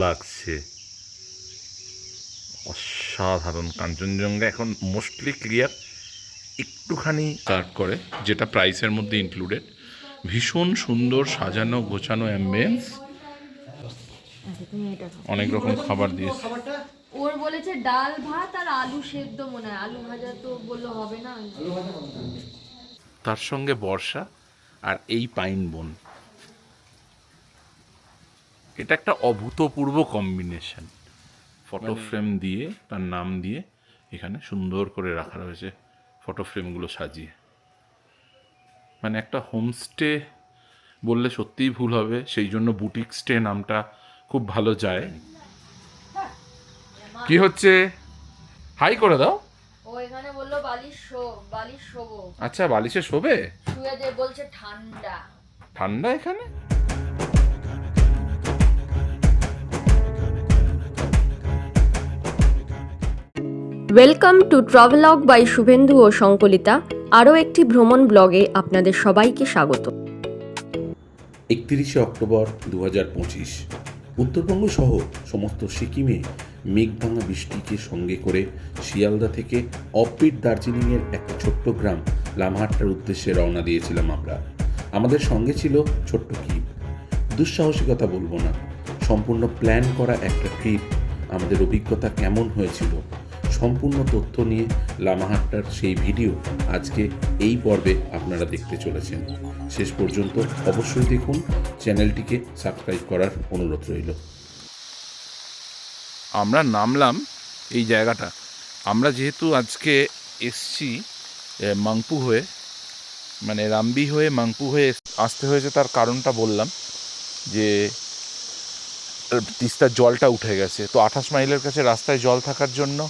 লাগছে, অসাধারণ। কাঞ্চনজঙ্ঘা এখন মোস্টলি ক্লিয়ার, একটুখানি স্টার্ট করে, যেটা প্রাইসের মধ্যে ইনক্লুডেড। ভীষণ সুন্দর সাজানো গোছানো অ্যাম্বিয়েন্স, অনেক রকম খাবার দিয়েছে। ওর বলেছে ডাল ভাত আর আলু সেদ্ধ, মনে হয় আলু ভাজা তো বললো হবে না। তার সঙ্গে বর্ষা আর এই পাইন বন, এটা একটা অভূতপূর্ব কম্বিনেশন। ফটো ফ্রেম দিয়ে, তার নাম দিয়ে এখানে সুন্দর করে রাখা রয়েছে, ফটো ফ্রেমগুলো সাজিয়ে। মানে একটা হোমস্টে বললে সত্যিই ভুল হবে, সেই জন্য বুটিক স্টে নামটা খুব ভালো যায়। কি হচ্ছে? হাই করে দাও। ও এখানে বললো বালিশ শোবো। আচ্ছা, বালিশে শোবে? শুয়ে দে বলছে, ঠান্ডা। ঠান্ডা এখানে? Welcome to travelogue by Subhendu ও সংকলিতা। আরও একটি ভ্রমণ ব্লগে আপনাদের সবাইকে স্বাগত। 31শে অক্টোবর 2025, উত্তরবঙ্গ সহ সমস্ত সিকিমে মেঘভাঙা বৃষ্টিকে সঙ্গে করে শিয়ালদা থেকে অফবিট দার্জিলিংয়ের একটা ছোট্ট গ্রাম লামহাট্টার উদ্দেশ্যে রওনা দিয়েছিলাম আমরা। আমাদের সঙ্গে ছিল ছোট্ট কিপ। দুঃসাহসিকতা বলবো না, সম্পূর্ণ প্ল্যান করা একটা ট্রিপ। আমাদের অভিজ্ঞতা কেমন হয়েছিল, সম্পূর্ণ তথ্য নিয়ে লামাহাট্টার সেই ভিডিও আজকে এই পর্বে আপনারা দেখতে চলেছেন। শেষ পর্যন্ত অবশ্যই দেখুন, চ্যানেলটিকে সাবস্ক্রাইব করার অনুরোধ রইল। আমরা নামলাম এই জায়গাটা, আমরা যেহেতু আজকে এসছি মাংপু হয়ে, মানে রামবি হয়ে মাংপু হয়ে আসতে হয়েছে, তার কারণটা বললাম যে তিস্তার জলটা উঠে গেছে। তো 28 মাইলের কাছে রাস্তায় জল থাকার জন্য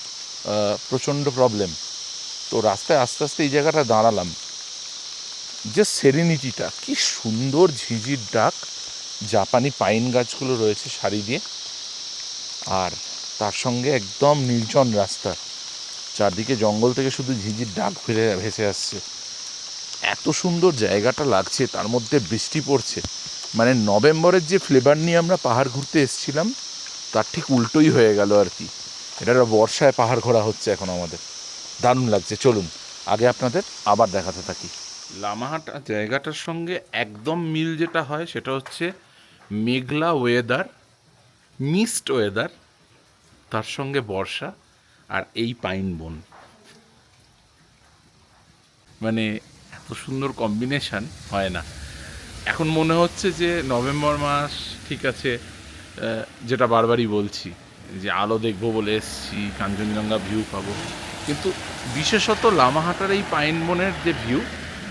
প্রচণ্ড প্রবলেম। তো রাস্তায় আস্তে আস্তে এই জায়গাটা দাঁড়ালাম, যে সেরিনিটিটা, কি সুন্দর ঝিঝির ডাক, জাপানি পাইন গাছগুলো রয়েছে সারি দিয়ে, আর তার সঙ্গে একদম নির্জন রাস্তা, চারদিকে জঙ্গল থেকে শুধু ঝিঝির ডাক ভেসে আসছে। এত সুন্দর জায়গাটা লাগছে, তার মধ্যে বৃষ্টি পড়ছে। মানে নভেম্বরের যে ফ্লেভার নিয়ে আমরা পাহাড় ঘুরতে এসেছিলাম, তার ঠিক উল্টোই হয়ে গেল আর কি। এটা বর্ষায় পাহাড় ঘোরা হচ্ছে এখন আমাদের, দারুণ লাগছে। চলুন আগে আপনাদের আবার দেখাতে থাকি। লামাহাটা জায়গাটার সঙ্গে একদম মিল যেটা হয় সেটা হচ্ছে মেঘলা ওয়েদার, মিস্ট ওয়েদার, তার সঙ্গে বর্ষা আর এই পাইন বন। মানে এত সুন্দর কম্বিনেশান হয় না। এখন মনে হচ্ছে যে নভেম্বর মাস, ঠিক আছে, যেটা বারবারই বলছি যে আলো দেখবো বলে এসছি, কাঞ্চনজঙ্ঘা ভিউ পাবো, কিন্তু বিশেষত লামাহাটার এই পাইন বনের যে ভিউ,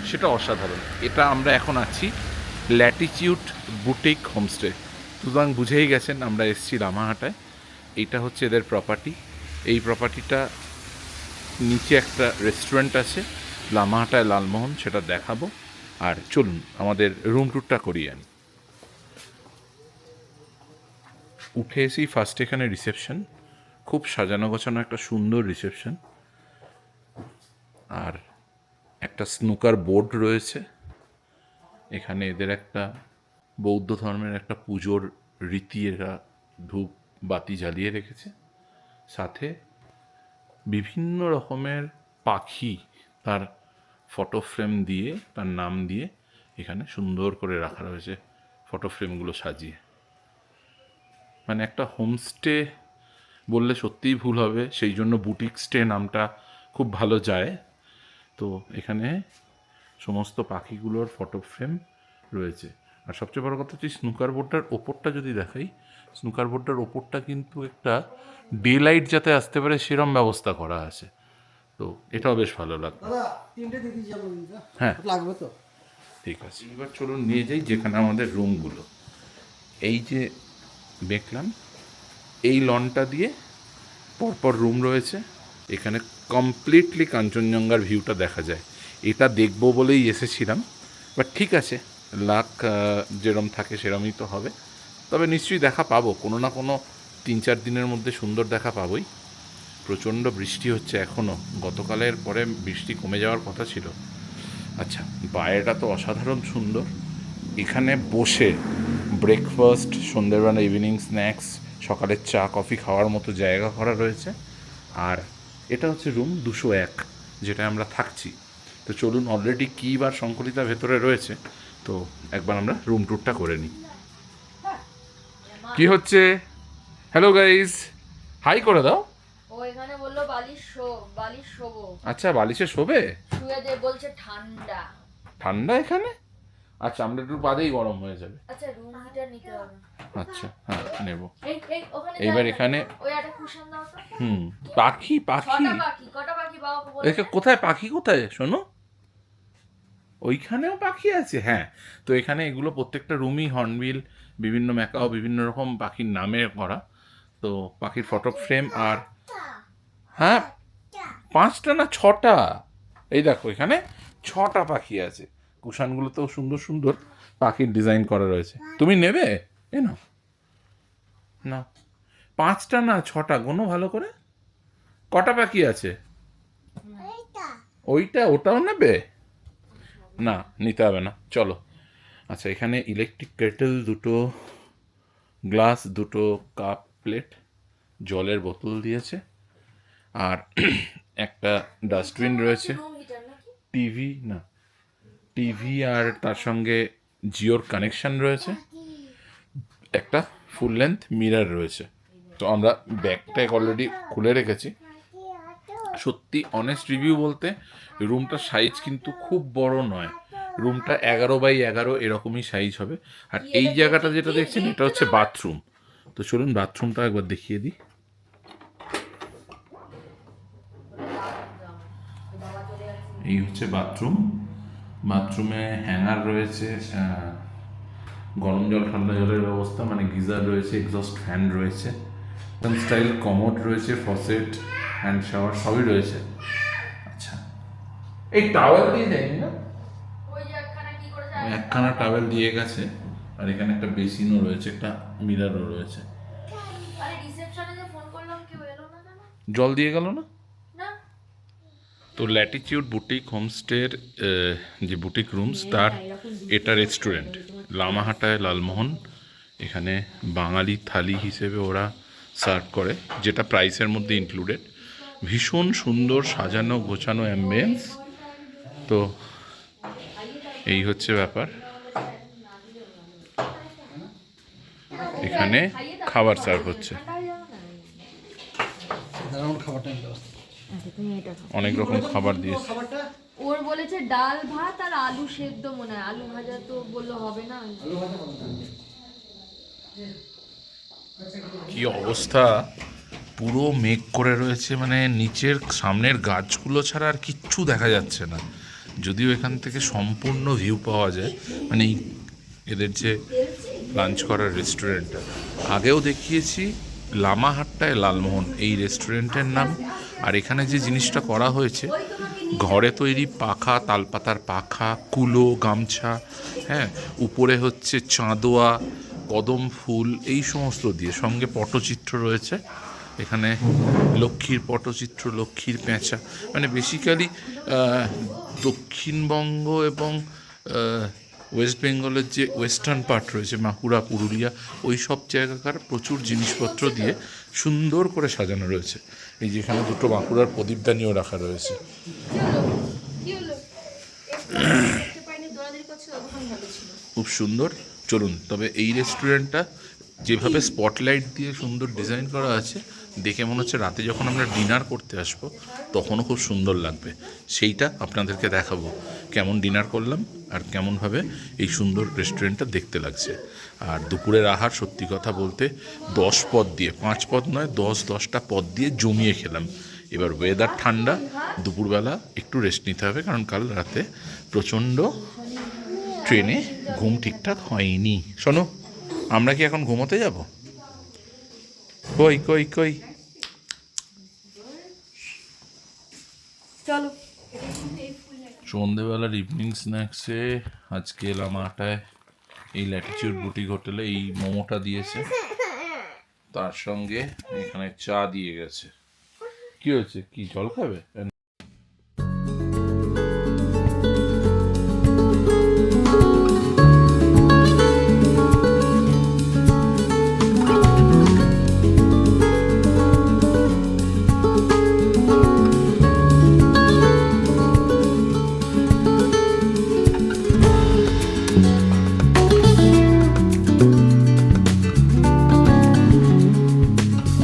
সেটা অসাধারণ। এটা আমরা এখন আছি ল্যাটিচিউড বুটিক হোমস্টে, সুতরাং বুঝেই গেছেন আমরা এসছি লামাহাটায়। এইটা হচ্ছে এদের প্রপার্টি। এই প্রপার্টিটা নিচে একটা রেস্টুরেন্ট আছে, লামাহাটায় লালমোহন, সেটা দেখাবো। আর চলুন আমাদের রুম ট্যুরটা করিয়ে আনি। উঠে এসেই ফার্স্ট এখানে রিসেপশন, খুব সাজানো গোছানো একটা সুন্দর রিসেপশন, আর একটা স্নুকার বোর্ড রয়েছে। এখানে এদের একটা বৌদ্ধ ধর্মের একটা পুজোর রীতি, এরা ধূপ বাতি জ্বালিয়ে রেখেছে। সাথে বিভিন্ন রকমের পাখি, তার ফটো ফ্রেম দিয়ে, তার নাম দিয়ে এখানে সুন্দর করে রাখা রয়েছে, ফটো ফ্রেমগুলো সাজিয়ে। মানে একটা হোমস্টে বললে সত্যিই ভুল হবে, সেই জন্য বুটিক স্টে নামটা খুব ভালো যায়। তো এখানে সমস্ত পাখিগুলোর ফটো ফ্রেম রয়েছে। আর সবচেয়ে বড় কথা হচ্ছে স্নুকার বোর্ডটার ওপরটা যদি দেখাই, স্নুকার বোর্ডটার ওপরটা কিন্তু একটা ডে লাইট যাতে আসতে পারে সেরম ব্যবস্থা করা আছে। তো এটাও বেশ ভালো লাগবে। হ্যাঁ, লাগবে তো, ঠিক আছে। এবার চলুন নিয়ে যাই যেখানে আমাদের রুমগুলো। এই যে দেখলাম, এই লনটা দিয়ে পরপর রুম রয়েছে, এখানে কমপ্লিটলি কাঞ্চনজঙ্ঘার ভিউটা দেখা যায়। এটা দেখবো বলেই এসেছিলাম, বাট ঠিক আছে, লাক যেরম থাকে সেরমই তো হবে। তবে নিশ্চয়ই দেখা পাবো, কোনো না কোনো 3-4 দিনের মধ্যে সুন্দর দেখা পাবোই। প্রচণ্ড বৃষ্টি হচ্ছে এখনও, গতকালের পরে বৃষ্টি কমে যাওয়ার কথা ছিল। আচ্ছা, বাইরেটা তো অসাধারণ সুন্দর। এখানে বসে ব্রেকফাস্ট, সন্ধ্যেবেলা ইভিনিং স্ন্যাক্স, সকালের চা কফি খাওয়ার মতো জায়গা করা রয়েছে। আর এটা হচ্ছে রুম 201, যেটা আমরা থাকছি। তো চলুন, অলরেডি কি বার শঙ্করিতা ভেতরে রয়েছে, তো একবার আমরা রুম ট্যুরটা করে নিই। কি হচ্ছে? হ্যালো গাইস, হাই করে দাও। ও এখানে বললো বালিশ শোবো। আচ্ছা, বালিশে শোবে? শুয়ে দে বলছে ঠান্ডা। ঠান্ডা এখানে? আচ্ছা, আমরা একটু বাদেই গরম হয়ে যাবে। আচ্ছা, রুম হিটার নিতে হবে। আচ্ছা, হ্যাঁ নেব। ওখানে এবার যাই না। এখানে ওই একটা কুশন দাও তো। পাখি কটা পাখি বাবাকে বলে? একে কোথায় পাখি কোথায় শোনো? ওইখানেও পাখি আছে? হ্যাঁ। তো এখানে এগুলো প্রত্যেকটা রুমই হর্নবিল, বিভিন্ন ম্যাকাও, বিভিন্ন রকম পাখির নামে করা। তো পাখির ফটো ফ্রেম। আর হ্যাঁ, 5টা না 6টা, এই দেখো এখানে 6টা পাখি আছে। কুশানগুলোতেও সুন্দর সুন্দর পাখির ডিজাইন করা রয়েছে। তুমি নেবে? এ নাও না, 5টা না 6টা, গোনো ভালো করে। কটা পাখি আছে? ওটাও নেবে? না, নিতে হবে না, চলো। আচ্ছা, এখানে ইলেকট্রিক কেটেল, 2টো গ্লাস, 2টো কাপ প্লেট, জলের বোতল দিয়েছে, আর একটা ডাস্টবিন রয়েছে, টিভি আর তার সঙ্গে জিওর কানেকশন রয়েছে, একটা ফুল লেন্থ মিরর রয়েছে। তো আমরা ব্যাগটা অলরেডি খুলে রেখেছি। সত্যি অনেস্ট রিভিউ বলতে, রুমটার সাইজ কিন্তু খুব বড় নয়। রুমটা 11x11 এরকমই সাইজ হবে। আর এই জায়গাটা যেটা দেখছেন, এটা হচ্ছে বাথরুম। তো চলুন বাথরুমটা একবার দেখিয়ে দিই। এই হচ্ছে বাথরুম। বাথরুমে হ্যাঙ্গার রয়েছে, গরম জল ঠান্ডা জলের ব্যবস্থা, মানে গিজার রয়েছে, এক্সস্ট ফ্যান রয়েছে, স্টাইল কমোড রয়েছে, ফসেট, হ্যান্ড শাওয়ার সবই রয়েছে। আচ্ছা, এই টাওয়েল দিয়ে দেয়নি না? একখানা টাওয়েল দিয়ে গেছে। আর এখানে একটা বেসিনও রয়েছে, একটা মিররও রয়েছে। জল দিয়ে গেল না? তো ল্যাটিটিউড বুটিক হোমস্টের যে বুটিক রুমস, তার এটা রেস্টুরেন্ট, লামাহাটায় লালমোহন। এখানে বাঙালি থালি হিসেবে ওরা সার্ভ করে, যেটা প্রাইসের মধ্যে ইনক্লুডেড। ভীষণ সুন্দর সাজানো গোছানো অ্যাম্বিয়েন্স। তো এই হচ্ছে ব্যাপার। এখানে খাবার সার্ভ হচ্ছে, অনেক রকম খাবার দিয়েছে। ওর বলেছে ডাল ভাত আর আলু সেদ্ধ, মনে হয় আলু ভাজা তো বললো হবে না। কি অবস্থা, পুরো মেঘ করে রয়েছে, মানে নিচের সামনের গাছগুলো ছাড়া আর কিচ্ছু দেখা যাচ্ছে না। যদিও এখান থেকে সম্পূর্ণ ভিউ পাওয়া যায়, মানে এদের যে লাঞ্চ করার রেস্টুরেন্টটা, আগেও দেখিয়েছি, লামাহাট্টায় লালমোহন এই রেস্টুরেন্টের নাম। আর এখানে যে জিনিসটা করা হয়েছে, ঘরে তৈরি পাখা, তালপাতার পাখা, কুলো, গামছা, হ্যাঁ, উপরে হচ্ছে চাঁদোয়া, কদম ফুল, এই সমস্ত দিয়ে, সঙ্গে পটচিত্র রয়েছে। এখানে লক্ষ্মীর পটচিত্র, লক্ষ্মীর পেঁচা, মানে বেসিক্যালি দক্ষিণবঙ্গ এবং ওয়েস্ট বেঙ্গলের যে ওয়েস্টার্ন পার্ট রয়েছে, বাঁকুড়া, পুরুলিয়া, ওই সব জায়গাকার প্রচুর জিনিসপত্র দিয়ে সুন্দর করে সাজানো রয়েছে। এই যেখানে 2টো বাঁকুড়ার প্রদীপদানিও রাখা রয়েছে। খুব সুন্দর। চলুন, তবে এই রেস্টুরেন্টটা যেভাবে স্পটলাইট দিয়ে সুন্দর ডিজাইন করা আছে, দেখে মনে হচ্ছে রাতে যখন আমরা ডিনার করতে আসবো তখনও খুব সুন্দর লাগবে। সেইটা আপনাদেরকে দেখাবো, কেমন ডিনার করলাম আর কেমনভাবে এই সুন্দর রেস্টুরেন্টটা দেখতে লাগছে। আর দুপুরের আহার সত্যি কথা বলতে 10 পদ দিয়ে, 5 পদ নয়, 10-10টা পদ দিয়ে জমিয়ে খেলাম। এবার ওয়েদার ঠান্ডা, দুপুরবেলা একটু রেস্ট নিতে হবে, কারণ কাল রাতে প্রচণ্ড ট্রেনে ঘুম ঠিকঠাক হয়নি। শোনো, আমরা কি এখন ঘুমোতে যাব? কই কই কই চলো। সন্ধেবেলার ইভিনিং স্ন্যাক্সে আজকে লামাহাটায় এই ল্যাটিটিউড বুটিক হোটেলে এই মোমোটা দিয়েছে, তার সঙ্গে এখানে চা দিয়ে গেছে। কি হয়েছে, কি জল খাবে?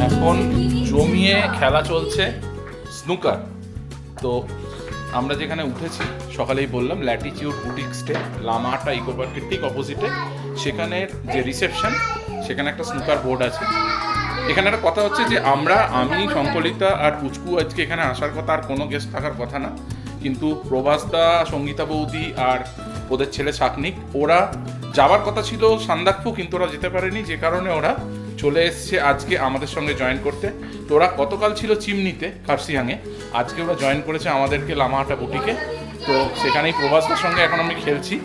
এখন জমিয়ে খেলা চলছে স্নুকার। তো আমরা যেখানে উঠেছি সকালেই বললাম, latitude boutique stay, Lamahatta eco পার্কের ঠিক অপোজিটে, সেখানের যে রিসেপশন সেখানে একটা স্নুকার বোর্ড আছে। এখানে একটা কথা হচ্ছে যে আমি সংকলিতা আর পুচকু আজকে এখানে আসার কথা, আর কোনো গেস্ট থাকার কথা না, কিন্তু প্রভাসদা, সঙ্গীতা বৌদি আর ওদের ছেলে শাকনিক ওরা যাওয়ার কথা ছিল সান্দাকফু, কিন্তু ওরা যেতে পারেনি, যে কারণে ওরা চলে এসছে আজকে আমাদের সঙ্গে জয়েন করতে। তো ওরা গতকাল ছিল চিমনিতে কার্সিয়াংয়ে, আজকে ওরা জয়েন করেছে আমাদেরকে লামাহাট্টা বুটিকে। তো সেখানেই প্রভাসদার সঙ্গে এখন আমি খেলছি।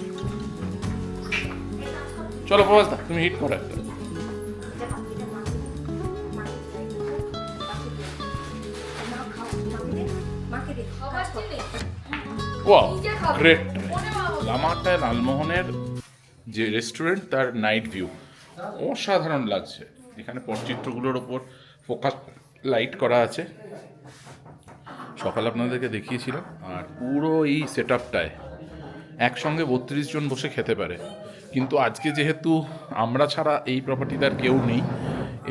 চলো প্রভাসদা, তুমি হিট করো একটা। Wow, great. লামাহাট্টায় লালমোহনের যে রেস্টুরেন্ট, তার নাইট ভিউ অসাধারণ লাগছে। এখানে পটচিত্রগুলোর ওপর ফোকাস লাইট করা আছে, সকালে আপনাদেরকে দেখিয়েছিলাম। আর পুরো এই সেট আপটায় একসঙ্গে 32 জন বসে খেতে পারে। কিন্তু আজকে যেহেতু আমরা ছাড়া এই প্রপার্টিতে আর কেউ নেই,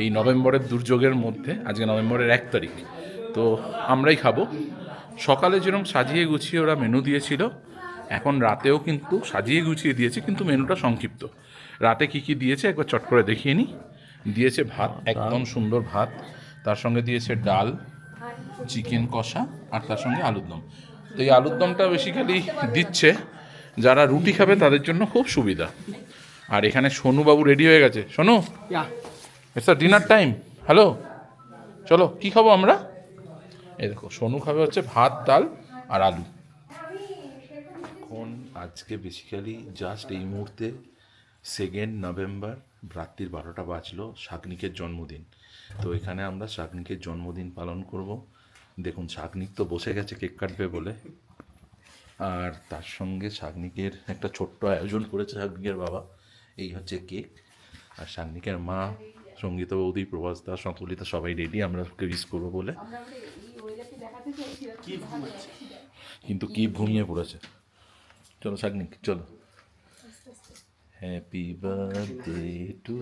এই নভেম্বরের দুর্যোগের মধ্যে, আজকে নভেম্বরের 1 তারিখ, তো আমরাই খাবো। সকালে যেরকম সাজিয়ে গুছিয়ে ওরা মেনু দিয়েছিল, এখন রাতেও কিন্তু সাজিয়ে গুছিয়ে দিয়েছে, কিন্তু মেনুটা সংক্ষিপ্ত। রাতে কি কি দিয়েছে একবার চট করে দেখিয়ে নিই। দিয়েছে ভাত, একদম সুন্দর ভাত, তার সঙ্গে দিয়েছে ডাল, চিকেন কষা, আর তার সঙ্গে আলুর দম। তো এই আলুর দমটা বেসিক্যালি দিচ্ছে যারা রুটি খাবে তাদের জন্য খুব সুবিধা। আর এখানে সোনুবাবু রেডি হয়ে গেছে। Sonu, it's a dinner time. Hello, চলো কি খাবো আমরা? এই দেখো, সোনু খাবে হচ্ছে ভাত, ডাল আর আলু। এখন আজকে বেসিক্যালি জাস্ট এই মুহূর্তে 2 নভেম্বর রাত্রির 12টা বাজলো, শাকনিকের জন্মদিন। তো এখানে আমরা শাকনিকের জন্মদিন পালন করব। দেখুন, শাকনিক তো বসে গেছে কেক কাটবে বলে, আর তার সঙ্গে শাকনিকের একটা ছোট্ট আয়োজন করেছে শাকনিকের বাবা। এই হচ্ছে কেক, আর শাকনিকের মা, সঙ্গীতা বৌদি, প্রভাসদা, সংকলিতা সবাই রেডি আমরা ওকে উইশ করবো বলে। কিন্তু কি ঘুমিয়ে পড়েছে। চলো শাকনিক, চলো। Happy birthday to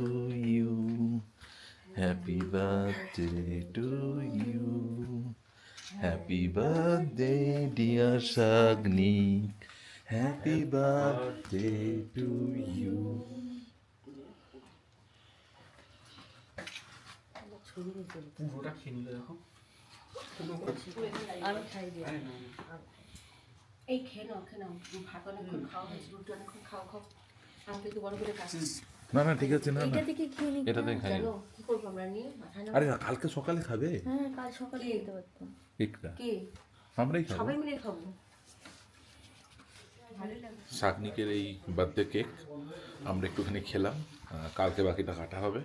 you, happy birthday to you, happy birthday dear Shaknik, happy birthday to you. পুরোটা খেয়ে নিলে দেখো। আমি খাই দিই। এই খেয়ে নাও, ভাত অনেকক্ষণ খাওয়া হয়েছে, রুটি অনেকক্ষণ খাও। আমাকে একটু বড় করে কাজ। না না, ঠিক আছে, না না, এটা থেকে খেয়ে নিই। এটাতে খাই। চলো, কি করবো আমরা নিয়ে মাথায় নাও। আরে কালকে সকালে খাবে হ্যাঁ, কাল সকালে খেতে পারতাম। কেকটা, কে? আমরাই খাবো। সবাই মিলে খাবো। ভালোই লাগে। শাকনিকের এই বার্থডে কেক আমরা একটুখানি খেলাম, কালকে বাকিটা কাটা হবে।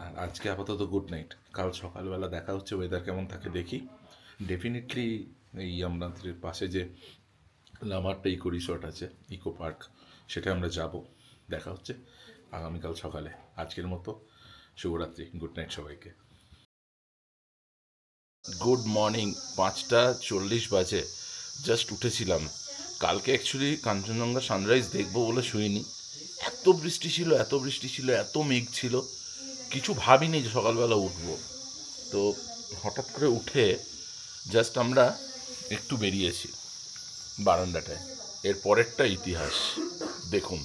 আর আজকে আপাতত গুড নাইট। কাল সকালবেলা দেখা হচ্ছে, ওয়েদার কেমন থাকে দেখি। ডেফিনেটলি এই আমাদের পাশে যে লামাহাট্টা ইকো রিসর্ট আছে, ইকো পার্ক, সেটা আমরা যাব। দেখা হচ্ছে আগামীকাল সকালে। আজকের মতো শুভরাত্রি, গুড নাইট সবাইকে। গুড মর্নিং, 5:40 বাজে, জাস্ট উঠেছিলাম। কালকে অ্যাকচুয়ালি কাঞ্চনজঙ্ঘা সানরাইজ দেখবো বলে শুইনি। এত বৃষ্টি ছিল, এত মেঘ ছিল, কিছু ভাবিনি যে সকালবেলা উঠবো। তো হঠাৎ করে উঠে জাস্ট আমরা একটু বেরিয়েছি বারান্দাটায়। এর পরেরটা ইতিহাস দেখুন।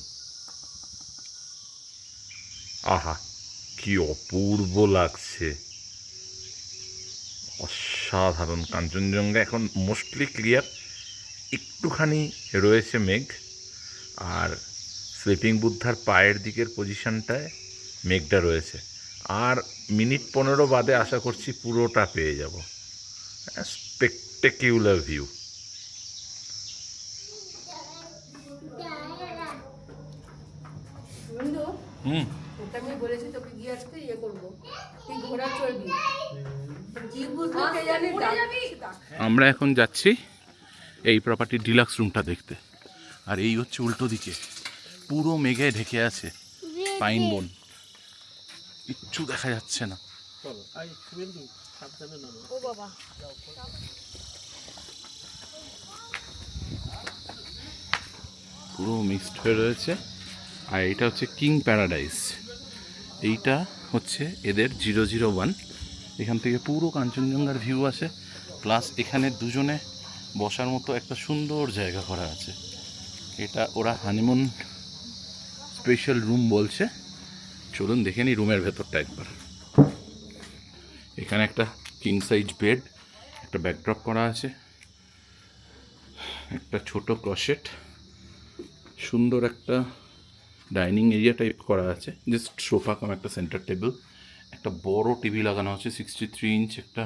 আহা, কি অপূর্ব লাগছে, অসাধারণ। কাঞ্চনজঙ্ঘা এখন মোস্টলি ক্লিয়ার, একটুখানি রয়েছে মেঘ, আর স্লিপিং বুদ্ধার পায়ের দিকের পজিশনটায় মেঘটা রয়েছে। আর মিনিট 15 বাদে আশা করছি পুরোটা পেয়ে যাব। স্পেকটেকিউলার ভিউ। বন্ধু, ওটা আমি বলেছি তোকে গিয়ে আজকে ইয়ে করবো, তুই ঘোড়া চড়বি। কি বুঝলি কে জানে, আমরা এখন যাচ্ছি এই প্রপার্টির ডিলাক্স রুমটা দেখতে। আর এই হচ্ছে উল্টো দিকে, পুরো মেঘে ঢেকে আছে পাইন বন, কিচ্ছু দেখা যাচ্ছে না। ও বাবা, পুরো মিক্সড হয়ে রয়েছে। আর এইটা হচ্ছে কিং প্যারাডাইস, এইটা হচ্ছে এদের 001। এখান থেকে পুরো কাঞ্চনজঙ্ঘার ভিউ আসে, প্লাস এখানে দুজনে বসার মতো একটা সুন্দর জায়গা করা আছে। এটা ওরা হানিমুন স্পেশাল রুম বলছে। চলুন দেখে নিই রুমের ভেতরটা একবার। এখানে একটা কিং সাইজ বেড, একটা ব্যাকড্রপ করা আছে, একটা ছোট ক্লসেট, সুন্দর একটা ডাইনিং এরিয়া টাইপ করা আছে, জাস্ট সোফা কাম একটা সেন্টার টেবিল, একটা বড় টিভি লাগানো আছে 63 ইঞ্চ, একটা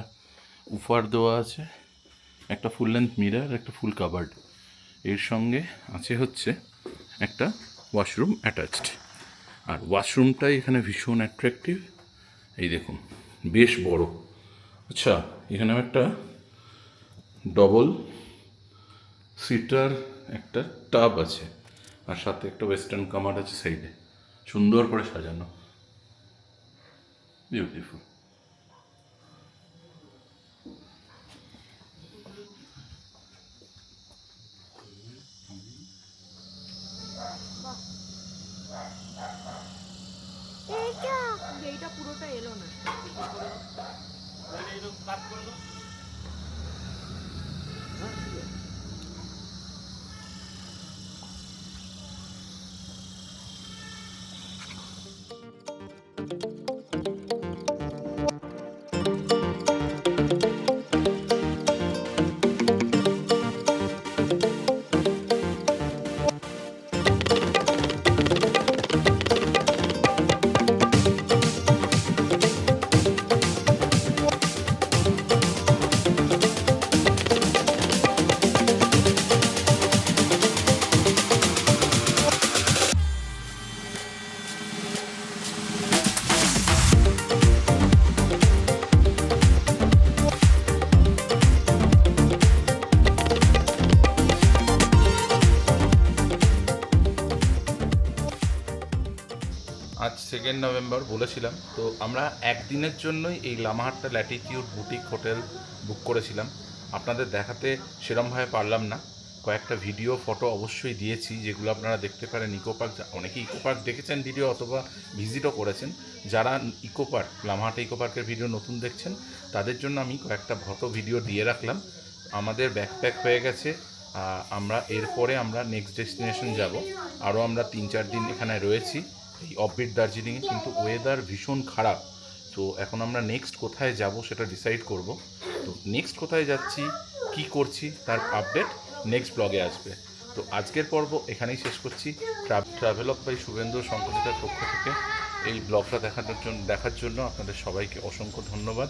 উফার দেওয়া আছে, একটা ফুল লেন্থ মিরর, একটা ফুল কাভার্ড। এর সঙ্গে আছে হচ্ছে একটা ওয়াশরুম অ্যাটাচড। আর ওয়াশরুমটাই এখানে ভীষণ অ্যাট্রাকটিভ, এই দেখুন বেশ বড়। আচ্ছা, এখানে একটা ডবল সিটার একটা টাব আছে, আর সাথে একটা ওয়েস্টার্ন কামার আছে সাইডে, সুন্দর করে সাজানো, বিউটিফুল। এইটা পুরোটা এলো না। আজ 2 নভেম্বর বলেছিলাম, তো আমরা একদিনের জন্যই এই Lamahatta Latitude boutique hotel book করেছিলাম। আপনাদের দেখাতে সেরমভাবে পারলাম না, কয়েকটা ভিডিও ফটো অবশ্যই দিয়েছি, যেগুলো আপনারা দেখতে পারেন। ইকো পার্ক, অনেকে ইকো পার্ক দেখেছেন ভিডিও অথবা ভিজিটও করেছেন। যারা ইকো পার্ক, লামাহাট্টা ইকো পার্কের ভিডিও নতুন দেখছেন, তাদের জন্য আমি কয়েকটা ফটো ভিডিও দিয়ে রাখলাম। আমাদের ব্যাকপ্যাক হয়ে গেছে, এরপরে আমরা নেক্সট ডেস্টিনেশন যাব। আরও আমরা 3-4 দিন এখানে রয়েছি এই অফবিট দার্জিলিংয়ে, কিন্তু ওয়েদার ভীষণ খারাপ। তো এখন আমরা নেক্সট কোথায় যাব সেটা ডিসাইড করব। তো নেক্সট কোথায় যাচ্ছি, কি করছি, তার আপডেট নেক্সট ব্লগে আসবে। তো আজকের পর্ব এখানেই শেষ করছি। ট্রাভেলগ বাই শুভেন্দু সংকলিতার পক্ষ থেকে এই ব্লগটা দেখার জন্য আপনাদের সবাইকে অসংখ্য ধন্যবাদ।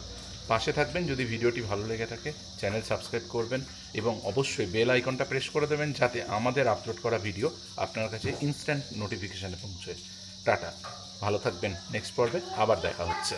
পাশে থাকবেন, যদি ভিডিওটি ভালো লেগে থাকে চ্যানেল সাবস্ক্রাইব করবেন এবং অবশ্যই বেল আইকনটা প্রেস করে দেবেন, যাতে আমাদের আপলোড করা ভিডিও আপনার কাছে ইনস্ট্যান্ট নোটিফিকেশানে পৌঁছয়। টাটা, ভালো থাকবেন। নেক্সট পর্বে আবার দেখা হচ্ছে।